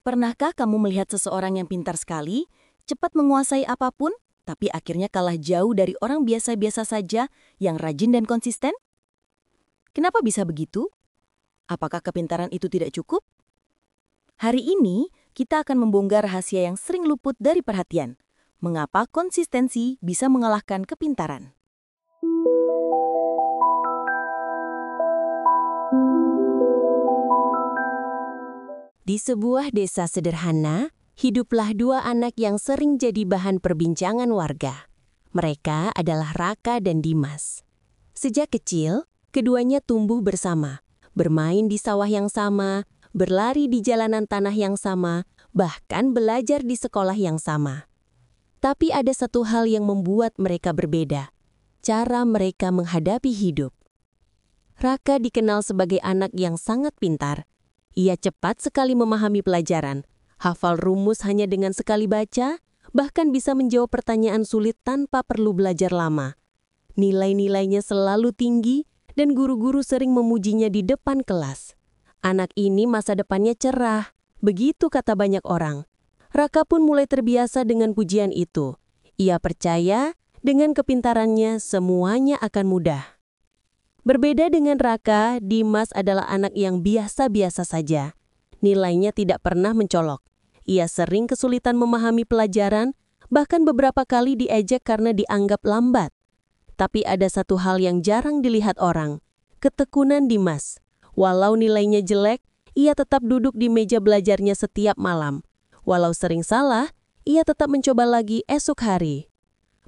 Pernahkah kamu melihat seseorang yang pintar sekali, cepat menguasai apapun, tapi akhirnya kalah jauh dari orang biasa-biasa saja yang rajin dan konsisten? Kenapa bisa begitu? Apakah kepintaran itu tidak cukup? Hari ini, kita akan membongkar rahasia yang sering luput dari perhatian. Mengapa konsistensi bisa mengalahkan kepintaran? Di sebuah desa sederhana, hiduplah dua anak yang sering jadi bahan perbincangan warga. Mereka adalah Raka dan Dimas. Sejak kecil, keduanya tumbuh bersama, bermain di sawah yang sama, berlari di jalanan tanah yang sama, bahkan belajar di sekolah yang sama. Tapi ada satu hal yang membuat mereka berbeda, cara mereka menghadapi hidup. Raka dikenal sebagai anak yang sangat pintar. Ia cepat sekali memahami pelajaran, hafal rumus hanya dengan sekali baca, bahkan bisa menjawab pertanyaan sulit tanpa perlu belajar lama. Nilai-nilainya selalu tinggi dan guru-guru sering memujinya di depan kelas. Anak ini masa depannya cerah, begitu kata banyak orang. Raka pun mulai terbiasa dengan pujian itu. Ia percaya dengan kepintarannya semuanya akan mudah. Berbeda dengan Raka, Dimas adalah anak yang biasa-biasa saja. Nilainya tidak pernah mencolok. Ia sering kesulitan memahami pelajaran, bahkan beberapa kali diejek karena dianggap lambat. Tapi ada satu hal yang jarang dilihat orang, ketekunan Dimas. Walau nilainya jelek, ia tetap duduk di meja belajarnya setiap malam. Walau sering salah, ia tetap mencoba lagi esok hari.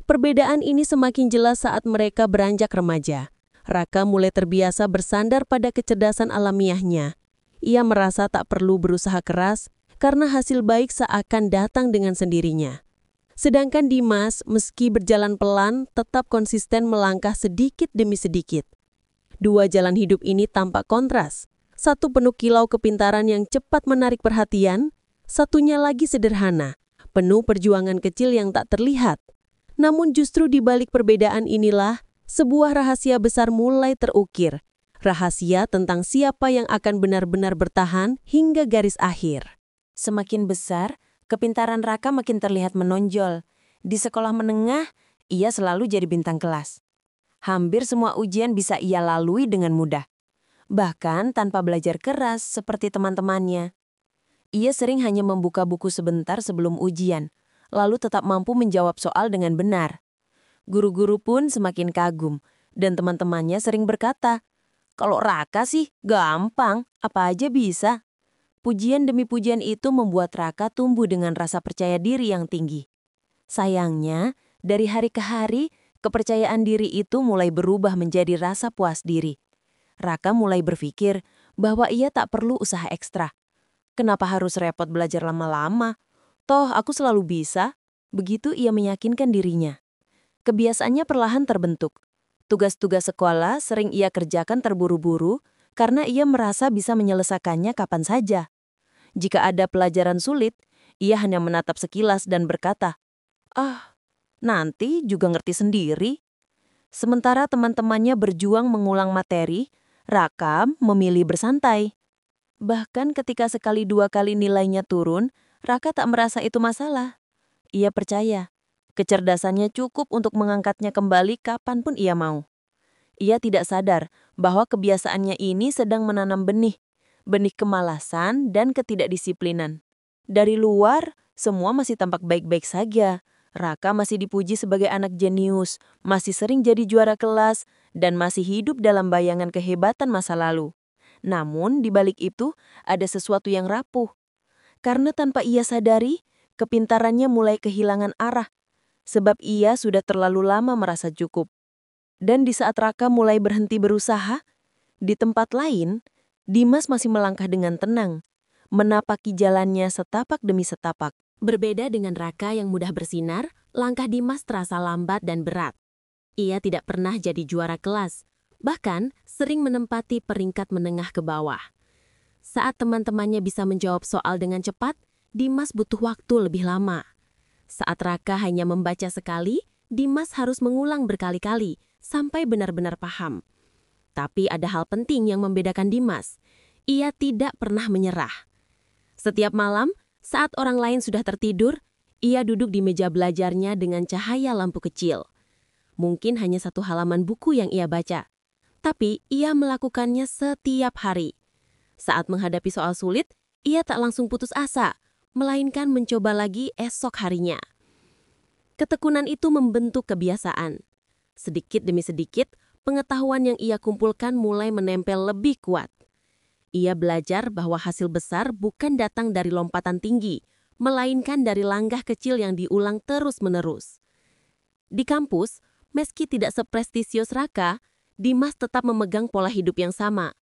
Perbedaan ini semakin jelas saat mereka beranjak remaja. Raka mulai terbiasa bersandar pada kecerdasan alamiahnya. Ia merasa tak perlu berusaha keras karena hasil baik seakan datang dengan sendirinya. Sedangkan Dimas, meski berjalan pelan, tetap konsisten melangkah sedikit demi sedikit. Dua jalan hidup ini tampak kontras. Satu penuh kilau kepintaran yang cepat menarik perhatian, satunya lagi sederhana, penuh perjuangan kecil yang tak terlihat. Namun justru di balik perbedaan inilah, sebuah rahasia besar mulai terukir. Rahasia tentang siapa yang akan benar-benar bertahan hingga garis akhir. Semakin besar, kepintaran Raka makin terlihat menonjol. Di sekolah menengah, ia selalu jadi bintang kelas. Hampir semua ujian bisa ia lalui dengan mudah. Bahkan tanpa belajar keras seperti teman-temannya. Ia sering hanya membuka buku sebentar sebelum ujian, lalu tetap mampu menjawab soal dengan benar. Guru-guru pun semakin kagum, dan teman-temannya sering berkata, "Kalau Raka sih gampang, apa aja bisa." Pujian demi pujian itu membuat Raka tumbuh dengan rasa percaya diri yang tinggi. Sayangnya, dari hari ke hari, kepercayaan diri itu mulai berubah menjadi rasa puas diri. Raka mulai berpikir bahwa ia tak perlu usaha ekstra. Kenapa harus repot belajar lama-lama? Toh aku selalu bisa. Begitu ia meyakinkan dirinya. Kebiasaannya perlahan terbentuk. Tugas-tugas sekolah sering ia kerjakan terburu-buru karena ia merasa bisa menyelesaikannya kapan saja. Jika ada pelajaran sulit, ia hanya menatap sekilas dan berkata, nanti juga ngerti sendiri." Sementara teman-temannya berjuang mengulang materi, Raka memilih bersantai. Bahkan ketika sekali dua kali nilainya turun, Raka tak merasa itu masalah. Ia percaya kecerdasannya cukup untuk mengangkatnya kembali kapanpun ia mau. Ia tidak sadar bahwa kebiasaannya ini sedang menanam benih kemalasan dan ketidakdisiplinan. Dari luar, semua masih tampak baik-baik saja. Raka masih dipuji sebagai anak jenius, masih sering jadi juara kelas, dan masih hidup dalam bayangan kehebatan masa lalu. Namun, di balik itu, ada sesuatu yang rapuh. Karena tanpa ia sadari, kepintarannya mulai kehilangan arah. Sebab ia sudah terlalu lama merasa cukup. Dan di saat Raka mulai berhenti berusaha, di tempat lain, Dimas masih melangkah dengan tenang, menapaki jalannya setapak demi setapak. Berbeda dengan Raka yang mudah bersinar, langkah Dimas terasa lambat dan berat. Ia tidak pernah jadi juara kelas, bahkan sering menempati peringkat menengah ke bawah. Saat teman-temannya bisa menjawab soal dengan cepat, Dimas butuh waktu lebih lama. Saat Raka hanya membaca sekali, Dimas harus mengulang berkali-kali sampai benar-benar paham. Tapi ada hal penting yang membedakan Dimas. Ia tidak pernah menyerah. Setiap malam, Saat orang lain sudah tertidur, ia duduk di meja belajarnya dengan cahaya lampu kecil. Mungkin hanya satu halaman buku yang ia baca, tapi ia melakukannya setiap hari. Saat menghadapi soal sulit, ia tak langsung putus asa, melainkan mencoba lagi esok harinya. Ketekunan itu membentuk kebiasaan. Sedikit demi sedikit, pengetahuan yang ia kumpulkan mulai menempel lebih kuat. Ia belajar bahwa hasil besar bukan datang dari lompatan tinggi, melainkan dari langkah kecil yang diulang terus-menerus. Di kampus, meski tidak seprestisius Raka, Dimas tetap memegang pola hidup yang sama.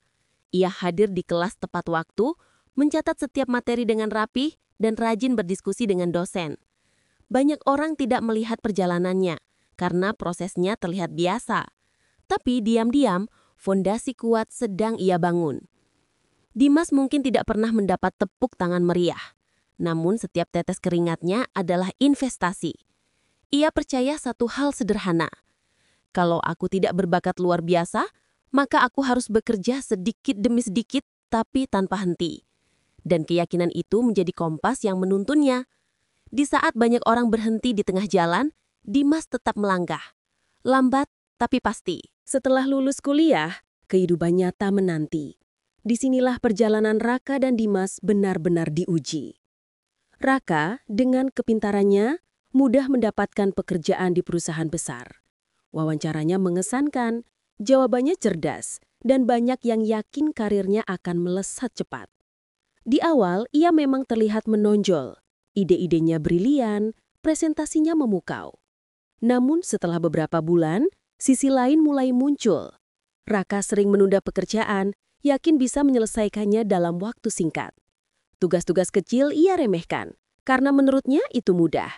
Ia hadir di kelas tepat waktu, mencatat setiap materi dengan rapih, dan rajin berdiskusi dengan dosen. Banyak orang tidak melihat perjalanannya, karena prosesnya terlihat biasa. Tapi diam-diam, fondasi kuat sedang ia bangun. Dimas mungkin tidak pernah mendapat tepuk tangan meriah, namun setiap tetes keringatnya adalah investasi. Ia percaya satu hal sederhana. Kalau aku tidak berbakat luar biasa, maka aku harus bekerja sedikit demi sedikit, tapi tanpa henti. Dan keyakinan itu menjadi kompas yang menuntunnya. Di saat banyak orang berhenti di tengah jalan, Dimas tetap melangkah. Lambat, tapi pasti. Setelah lulus kuliah, kehidupan nyata menanti. Disinilah perjalanan Raka dan Dimas benar-benar diuji. Raka, dengan kepintarannya, mudah mendapatkan pekerjaan di perusahaan besar. Wawancaranya mengesankan, jawabannya cerdas, dan banyak yang yakin karirnya akan melesat cepat. Di awal, ia memang terlihat menonjol. Ide-idenya brilian, presentasinya memukau. Namun setelah beberapa bulan, sisi lain mulai muncul. Raka sering menunda pekerjaan, yakin bisa menyelesaikannya dalam waktu singkat. Tugas-tugas kecil ia remehkan, karena menurutnya itu mudah.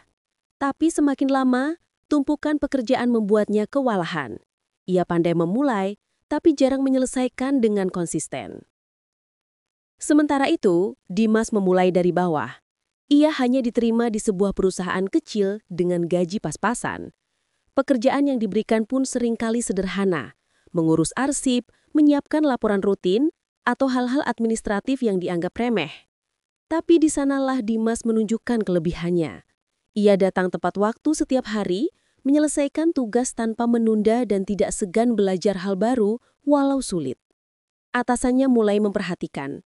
Tapi semakin lama, tumpukan pekerjaan membuatnya kewalahan. Ia pandai memulai, tapi jarang menyelesaikan dengan konsisten. Sementara itu, Dimas memulai dari bawah. Ia hanya diterima di sebuah perusahaan kecil dengan gaji pas-pasan. Pekerjaan yang diberikan pun seringkali sederhana, mengurus arsip, menyiapkan laporan rutin, atau hal-hal administratif yang dianggap remeh. Tapi di sanalah Dimas menunjukkan kelebihannya. Ia datang tepat waktu setiap hari, menyelesaikan tugas tanpa menunda dan tidak segan belajar hal baru walau sulit. Atasannya mulai memperhatikan.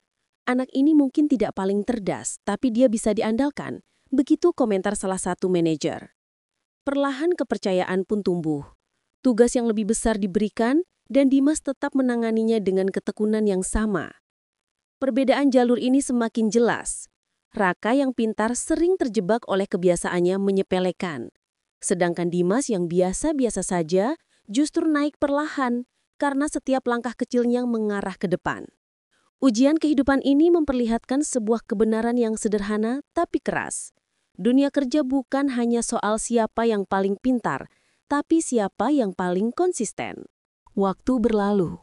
Anak ini mungkin tidak paling cerdas, tapi dia bisa diandalkan. Begitu komentar salah satu manajer. Perlahan kepercayaan pun tumbuh. Tugas yang lebih besar diberikan, dan Dimas tetap menanganinya dengan ketekunan yang sama. Perbedaan jalur ini semakin jelas. Raka yang pintar sering terjebak oleh kebiasaannya menyepelekan. Sedangkan Dimas yang biasa-biasa saja justru naik perlahan karena setiap langkah kecilnya mengarah ke depan. Ujian kehidupan ini memperlihatkan sebuah kebenaran yang sederhana tapi keras. Dunia kerja bukan hanya soal siapa yang paling pintar, tapi siapa yang paling konsisten. Waktu berlalu.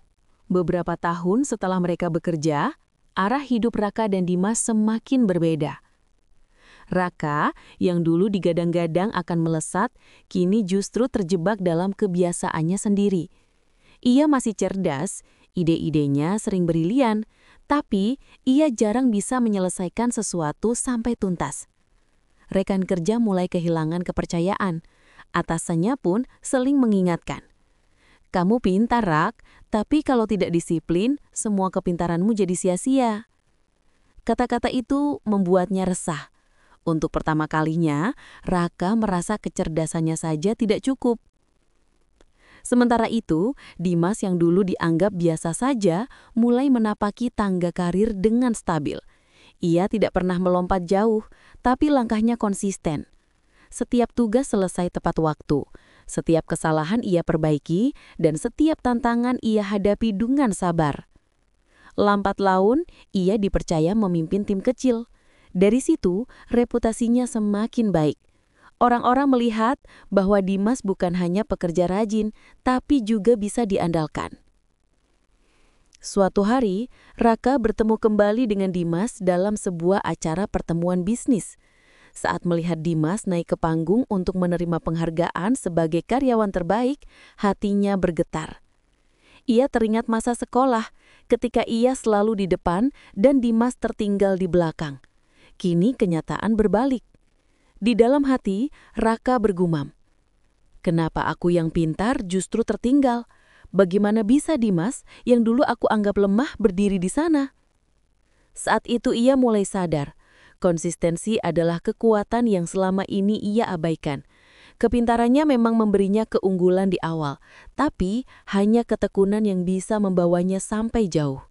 Beberapa tahun setelah mereka bekerja, arah hidup Raka dan Dimas semakin berbeda. Raka, yang dulu digadang-gadang akan melesat, kini justru terjebak dalam kebiasaannya sendiri. Ia masih cerdas, ide-idenya sering brilian, tapi ia jarang bisa menyelesaikan sesuatu sampai tuntas. Rekan kerja mulai kehilangan kepercayaan. Atasannya pun sering mengingatkan. Kamu pintar, Rak, tapi kalau tidak disiplin, semua kepintaranmu jadi sia-sia. Kata-kata itu membuatnya resah. Untuk pertama kalinya, Raka merasa kecerdasannya saja tidak cukup. Sementara itu, Dimas yang dulu dianggap biasa saja, mulai menapaki tangga karir dengan stabil. Ia tidak pernah melompat jauh, tapi langkahnya konsisten. Setiap tugas selesai tepat waktu. Setiap kesalahan ia perbaiki, dan setiap tantangan ia hadapi dengan sabar. Lambat laun, ia dipercaya memimpin tim kecil. Dari situ, reputasinya semakin baik. Orang-orang melihat bahwa Dimas bukan hanya pekerja rajin, tapi juga bisa diandalkan. Suatu hari, Raka bertemu kembali dengan Dimas dalam sebuah acara pertemuan bisnis. Saat melihat Dimas naik ke panggung untuk menerima penghargaan sebagai karyawan terbaik, hatinya bergetar. Ia teringat masa sekolah, ketika ia selalu di depan dan Dimas tertinggal di belakang. Kini kenyataan berbalik. Di dalam hati, Raka bergumam. Kenapa aku yang pintar justru tertinggal? Bagaimana bisa Dimas yang dulu aku anggap lemah berdiri di sana? Saat itu ia mulai sadar, konsistensi adalah kekuatan yang selama ini ia abaikan. Kepintarannya memang memberinya keunggulan di awal, tapi hanya ketekunan yang bisa membawanya sampai jauh.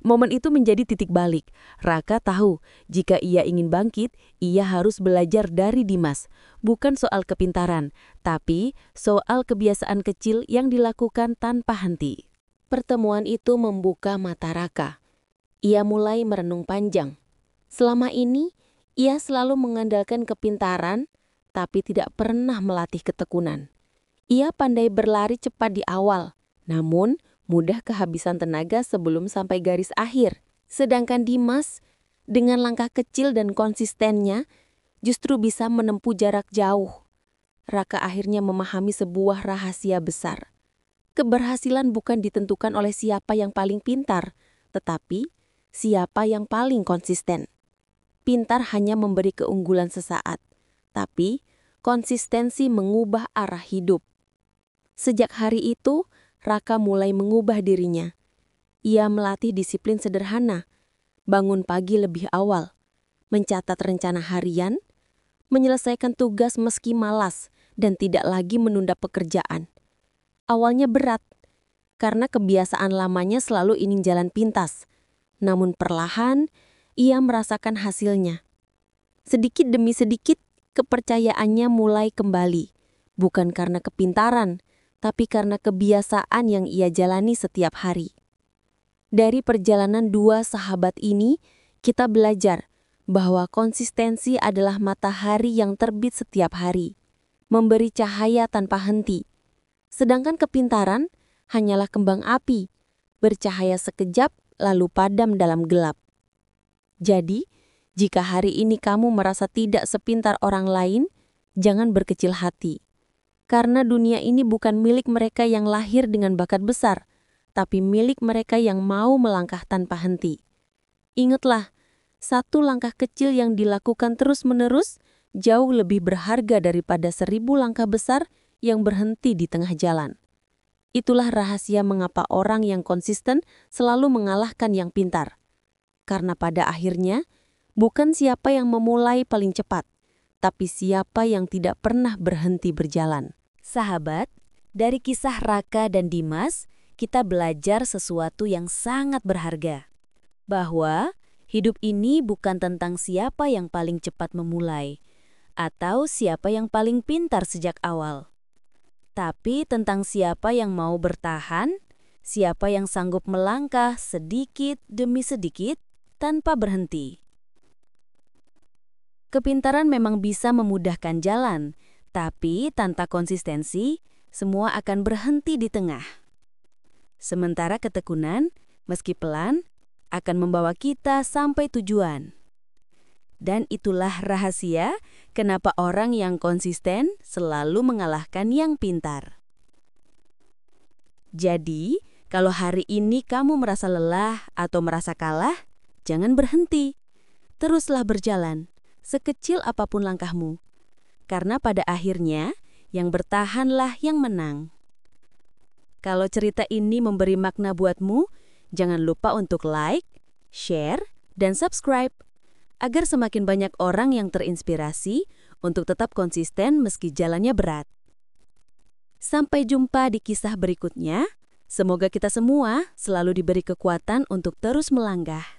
Momen itu menjadi titik balik. Raka tahu, jika ia ingin bangkit, ia harus belajar dari Dimas. Bukan soal kepintaran, tapi soal kebiasaan kecil yang dilakukan tanpa henti. Pertemuan itu membuka mata Raka. Ia mulai merenung panjang. Selama ini, ia selalu mengandalkan kepintaran, tapi tidak pernah melatih ketekunan. Ia pandai berlari cepat di awal, namun mudah kehabisan tenaga sebelum sampai garis akhir. Sedangkan Dimas, dengan langkah kecil dan konsistennya, justru bisa menempuh jarak jauh. Raka akhirnya memahami sebuah rahasia besar. Keberhasilan bukan ditentukan oleh siapa yang paling pintar, tetapi siapa yang paling konsisten. Pintar hanya memberi keunggulan sesaat, tapi konsistensi mengubah arah hidup. Sejak hari itu, Raka mulai mengubah dirinya. Ia melatih disiplin sederhana, bangun pagi lebih awal, mencatat rencana harian, menyelesaikan tugas meski malas, dan tidak lagi menunda pekerjaan. Awalnya berat, karena kebiasaan lamanya selalu ingin jalan pintas. Namun perlahan, ia merasakan hasilnya. Sedikit demi sedikit, kepercayaannya mulai kembali. Bukan karena kepintaran, tapi karena kebiasaan yang ia jalani setiap hari. Dari perjalanan dua sahabat ini, kita belajar bahwa konsistensi adalah matahari yang terbit setiap hari, memberi cahaya tanpa henti. Sedangkan kepintaran hanyalah kembang api, bercahaya sekejap lalu padam dalam gelap. Jadi, jika hari ini kamu merasa tidak sepintar orang lain, jangan berkecil hati. Karena dunia ini bukan milik mereka yang lahir dengan bakat besar, tapi milik mereka yang mau melangkah tanpa henti. Ingatlah, satu langkah kecil yang dilakukan terus-menerus jauh lebih berharga daripada 1000 langkah besar yang berhenti di tengah jalan. Itulah rahasia mengapa orang yang konsisten selalu mengalahkan yang pintar. Karena pada akhirnya, bukan siapa yang memulai paling cepat, tapi siapa yang tidak pernah berhenti berjalan. Sahabat, dari kisah Raka dan Dimas, kita belajar sesuatu yang sangat berharga. Bahwa hidup ini bukan tentang siapa yang paling cepat memulai, atau siapa yang paling pintar sejak awal. Tapi tentang siapa yang mau bertahan, siapa yang sanggup melangkah sedikit demi sedikit tanpa berhenti. Kepintaran memang bisa memudahkan jalan, tapi tanpa konsistensi, semua akan berhenti di tengah. Sementara ketekunan, meski pelan, akan membawa kita sampai tujuan. Dan itulah rahasia kenapa orang yang konsisten selalu mengalahkan yang pintar. Jadi, kalau hari ini kamu merasa lelah atau merasa kalah, jangan berhenti. Teruslah berjalan, sekecil apapun langkahmu. Karena pada akhirnya, yang bertahanlah yang menang. Kalau cerita ini memberi makna buatmu, jangan lupa untuk like, share, dan subscribe, agar semakin banyak orang yang terinspirasi untuk tetap konsisten meski jalannya berat. Sampai jumpa di kisah berikutnya. Semoga kita semua selalu diberi kekuatan untuk terus melangkah.